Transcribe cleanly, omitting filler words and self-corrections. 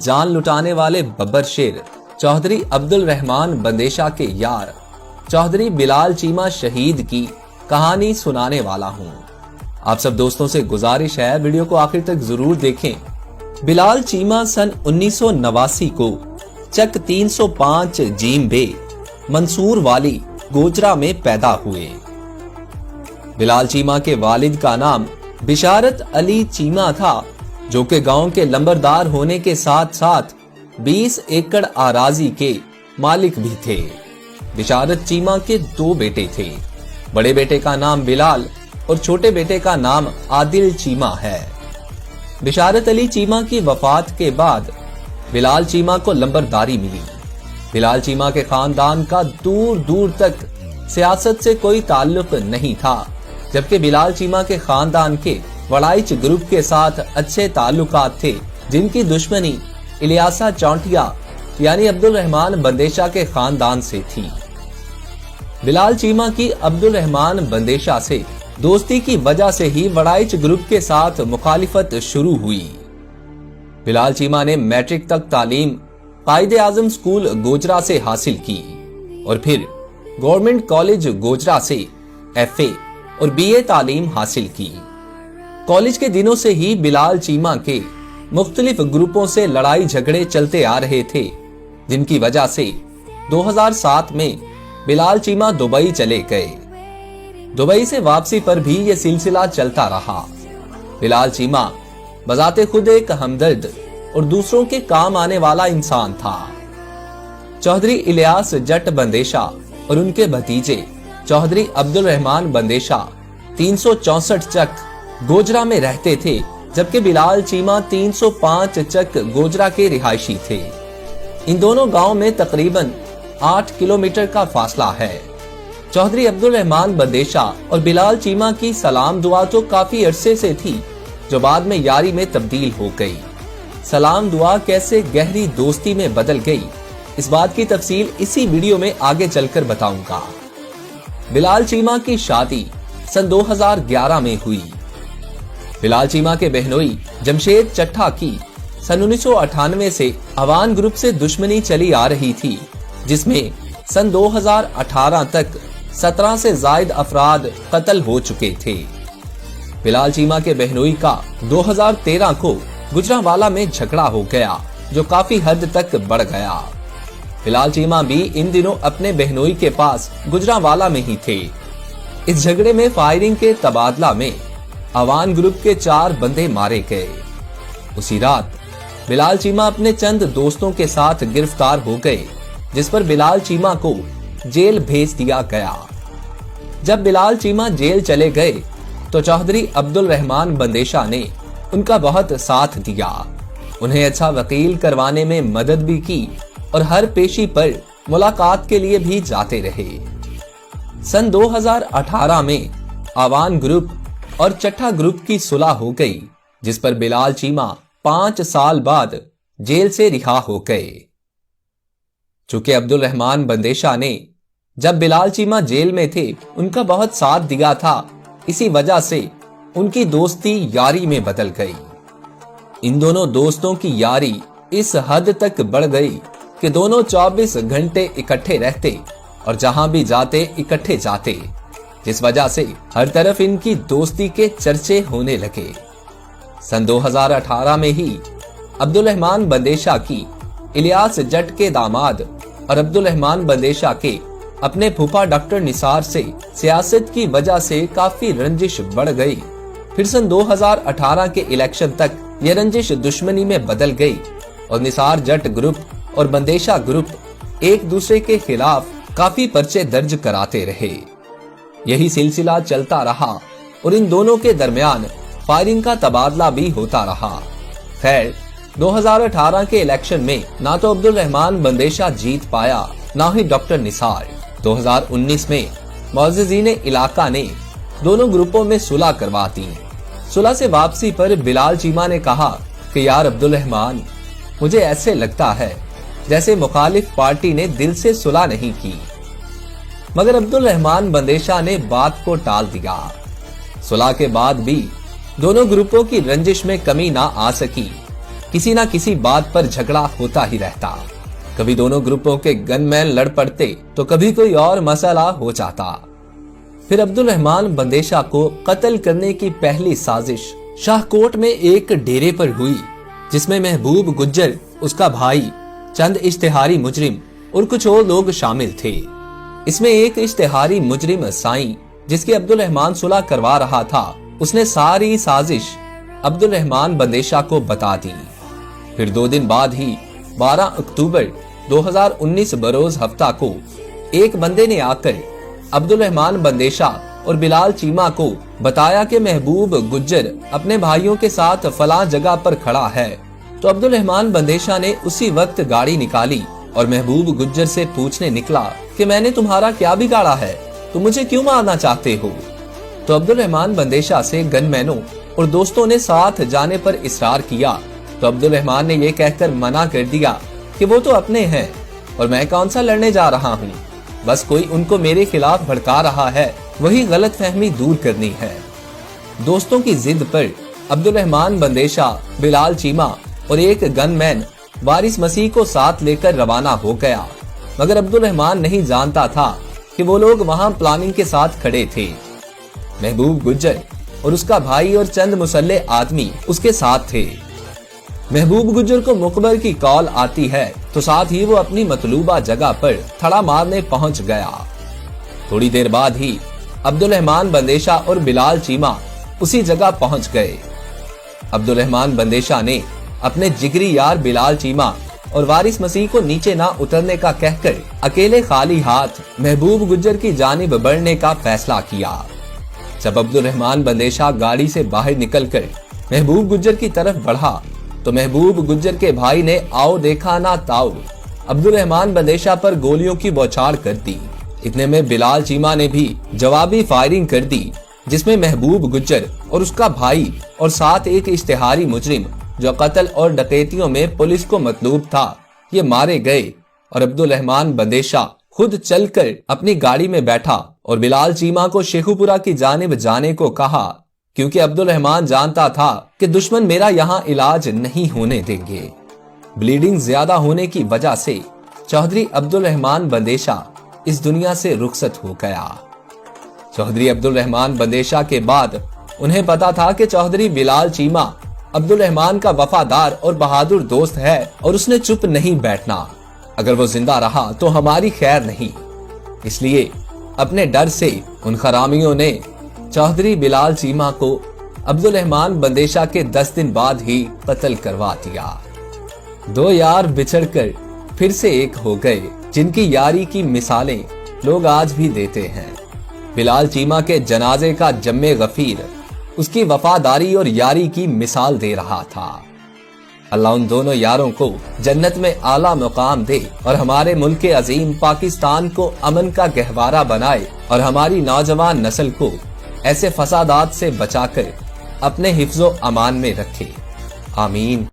जान लुटाने वाले बब्बर शेर चौधरी अब्दुल रहमान बंदेशा के यार चौधरी बिलाल चीमा शहीद की कहानी सुनाने वाला हूँ। आप सब दोस्तों से गुजारिश है वीडियो को आखिर तक जरूर देखें। बिलाल चीमा सन 1989 को चक 305 जीम बे मंसूर वाली गोजरा में पैदा हुए। बिलाल चीमा के वालिद का नाम बिशारत अली चीमा था, जो कि गांव के लंबरदार होने के साथ साथ 20 एकड़ आराजी के मालिक भी थे। बिशारत चीमा के 2 बेटे थे। बड़े बेटे का नाम बिलाल और छोटे बेटे का नाम आदिल चीमा है। बिशारत अली चीमा की वफात के बाद बिलाल चीमा को लंबरदारी मिली। बिलाल चीमा के खानदान का दूर दूर तक सियासत से कोई ताल्लुक नहीं था, जबकि बिलाल चीमा के खानदान के वड़ाइच ग्रुप के साथ अच्छे ताल्लुकात थे, जिनकी दुश्मनी इलियासा चौंटिया यानी अब्दुल रहमान बंदेशा के खानदान से थी। बिलाल चीमा की अब्दुल रहमान बंदेशा से दोस्ती की वजह से ही वड़ाइच ग्रुप के साथ मुखालिफत शुरू हुई। बिलाल चीमा ने मैट्रिक तक तालीम कायदे आजम स्कूल गोजरा से हासिल की और फिर गवर्नमेंट कॉलेज गोजरा से FA और BA तालीम हासिल की। कॉलेज के दिनों से ही बिलाल चीमा के मुख्तलिफ ग्रुपों से लड़ाई झगड़े चलते आ रहे थे, जिनकी वजह से 2007 में बिलाल चीमा दुबई चले गए। दुबई से वापसी पर भी यह सिलसिला चलता रहा। बिलाल चीमा बजाते खुद एक हमदर्द और दूसरों के काम आने वाला इंसान था। चौधरी इलियास जट बंदेशा और उनके भतीजे चौधरी अब्दुल रहमान बंदेशा 364 चक गोजरा में रहते थे, जबकि बिलाल चीमा 305 चक गोजरा के रिहायशी थे। इन दोनों गांव में तकरीबन 8 किलोमीटर का फासला है। चौधरी अब्दुल रहमान बंदेशा और बिलाल चीमा की सलाम दुआ तो काफी अरसे से थी, जो बाद में यारी में तब्दील हो गई। सलाम दुआ कैसे गहरी दोस्ती में बदल गई, इस बात की तफसील इसी वीडियो में आगे चलकर बताऊंगा। बिलाल चीमा की शादी सन 2011 में हुई। बिलाल चीमा के बहनोई जमशेद चट्ठा की सन 1998 से अवान ग्रुप से दुश्मनी चली आ रही थी, जिसमें सन 2018 तक 17 से जायद अफराद कत्ल हो चुके थे। बिलाल चीमा के बहनोई का 2013 को गुजरांवाला में झगड़ा हो गया, जो काफी हद तक बढ़ गया। बिलाल चीमा भी इन दिनों अपने बहनोई के पास गुजरांवाला में ही थे। इस झगड़े में फायरिंग के तबादला में अवान ग्रुप के 4 बंदे मारे गए। उसी रात बिलाल चीमा अपने चंद दोस्तों के साथ गिरफ्तार हो गए, जिस पर बिलाल चीमा को जेल भेज दिया गया। जब बिलाल चीमा जेल चले गए तो चौधरी अब्दुल रहमान बंदेशा ने उनका बहुत साथ दिया। उन्हें अच्छा वकील करवाने में मदद भी की और हर पेशी पर मुलाकात के लिए भी जाते रहे। सन 2018 में आवान ग्रुप और चट्ठा ग्रुप की सुलह हो गई, जिस पर बिलाल चीमा 5 साल बाद जेल से रिहा हो गए। चूंकि अब्दुल रहमान बंदेशा ने जब बिलाल चीमा जेल में थे उनका बहुत साथ दिया था, इसी वजह से उनकी दोस्ती यारी में बदल गई। इन दोनों दोस्तों की यारी इस हद तक बढ़ गई कि दोनों 24 घंटे इकट्ठे रहते और जहां भी जाते इकट्ठे जाते, जिस वजह से हर तरफ इनकी दोस्ती के चर्चे होने लगे। सन 2018 में ही अब्दुल रहमान बंदेशा की इलियास जट के दामाद और अब्दुल रहमान बंदेशा के अपने फूफा डॉक्टर निसार से सियासत की वजह से काफी रंजिश बढ़ गई। फिर सन 2018 के इलेक्शन तक यह रंजिश दुश्मनी में बदल गई और निसार जट ग्रुप और बंदेशा ग्रुप एक दूसरे के खिलाफ काफी पर्चे दर्ज कराते रहे। यही सिलसिला चलता रहा और इन दोनों के दरमियान फायरिंग का तबादला भी होता रहा। खैर 2018 के इलेक्शन में ना तो अब्दुल रहमान बंदेशा जीत पाया, ना ही डॉक्टर निसार। 2019 में मुअज़्ज़िज़ीन इलाका ने दोनों ग्रुपों में सुलह करवा दी। सुलह से वापसी पर बिलाल चीमा ने कहा कि यार अब्दुल रहमान, मुझे ऐसे लगता है जैसे मुखालिफ पार्टी ने दिल से सुलह नहीं की। मगर अब्दुल रहमान बंदेशा ने बात को टाल दिया। सुलह के बाद भी दोनों ग्रुपों की रंजिश में कमी ना आ सकी किसी ना किसी बात पर झगड़ा होता ही रहता। कभी दोनों ग्रुपों के गनमैन लड़ पड़ते तो कभी कोई और मसला हो जाता। फिर अब्दुल रहमान बंदेशा को कत्ल करने की पहली साजिश शाहकोट में एक डेरे पर हुई, जिसमें महबूब गुज्जर, उसका भाई, चंद इश्तिहारी मुजरिम और कुछ और लोग शामिल थे। इसमें एक इश्तिहारी मुजरिम साईं, जिसकी अब्दुल रहमान सुलह करवा रहा था, उसने सारी साजिश अब्दुल रहमान बंदेशा को बता दी। फिर 2 दिन बाद ही 12 अक्टूबर 2019 बरोज हफ्ता को एक बंदे ने आकर अब्दुल रहमान बंदेशा और बिलाल चीमा को बताया कि महबूब गुज्जर अपने भाइयों के साथ फलां जगह पर खड़ा है। तो अब्दुल रहमान बंदेशा ने उसी वक्त गाड़ी निकाली और महबूब गुज्जर से पूछने निकला कि मैंने तुम्हारा क्या बिगाड़ा है, तुम मुझे क्यों मारना चाहते हो। तो अब्दुल रहमान बंदेशा से गनमैनों और दोस्तों ने साथ जाने पर इसरार किया। तो अब्दुल रहमान ने यह कहकर मना कर दिया कि वो तो अपने हैं और मैं कौन सा लड़ने जा रहा हूँ, बस कोई उनको मेरे खिलाफ भड़का रहा है, वही गलत फहमी दूर करनी है। दोस्तों की जिद पर अब्दुल रहमान बंदेशा, बिलाल चीमा और एक गनमैन वारिस मसीह को साथ लेकर रवाना हो गया, मगर अब्दुल रहमान नहीं जानता था कि वो लोग वहां प्लानिंग के साथ खड़े थे। महबूब गुज्जर और उसका भाई और चंद मुसल्ले आदमी उसके साथ थे। महबूब गुज्जर को मुखबर की कॉल आती है तो साथ ही वो अपनी मतलूबा जगह पर थड़ा मारने पहुंच गया। थोड़ी देर बाद ही अब्दुल रहमान बंदेशा और बिलाल चीमा उसी जगह पहुंच गए। अब्दुल रहमान बंदेशा ने अपने जिगरी यार बिलाल चीमा और वारिस मसीह को नीचे ना उतरने का कहकर अकेले खाली हाथ महबूब गुज्जर की जानिब बढ़ने का फैसला किया। जब अब्दुल रहमान बंदेशा गाड़ी से बाहर निकलकर महबूब गुज्जर की तरफ बढ़ा तो महबूब गुज्जर के भाई ने आओ देखा ना ताओ अब्दुल रहमान बंदेशा पर गोलियों की बौछार कर दी। इतने में बिलाल चीमा ने भी जवाबी फायरिंग कर दी, जिसमें महबूब गुज्जर और उसका भाई और साथ एक इश्तिहारी मुजरिम जो कत्ल और डकैतियों में पुलिस को मतलूब था, ये मारे गए और अब्दुल रहमान बंदेशा खुद चलकर अपनी गाड़ी में बैठा और बिलाल चीमा को शेखुपुरा की जानिब जाने को कहा, क्योंकि अब्दुल रहमान जानता था कि दुश्मन मेरा यहाँ इलाज नहीं होने देंगे। ब्लीडिंग ज्यादा होने की वजह से चौधरी अब्दुल रहमान बंदेशा इस दुनिया से रुखसत हो गया। चौधरी अब्दुल रहमान बंदेशा के बाद उन्हें पता था कि चौधरी बिलाल चीमा अब्दुल रहमान का वफादार और बहादुर दोस्त है और उसने चुप नहीं बैठना। अगर वो जिंदा रहा तो हमारी खैर नहीं। इसलिए अपने डर से उन खरामियों ने चौधरी बिलाल चीमा को अब्दुल रहमान बंदेशा के 10 दिन बाद ही कत्ल करवा दिया। 2 यार बिछड़कर फिर से एक हो गए, जिनकी यारी की मिसालें लोग आज भी देते हैं। बिलाल चीमा के जनाजे का जम्मे गफीर उसकी वफादारी और यारी की मिसाल दे रहा था। अल्लाह उन दोनों यारों को जन्नत में आला मुकाम दे और हमारे मुल्क के अजीम पाकिस्तान को अमन का गहवारा बनाए और हमारी नौजवान नस्ल को ऐसे फसादात से बचाकर अपने हिफ्जो अमान में रखे। आमीन।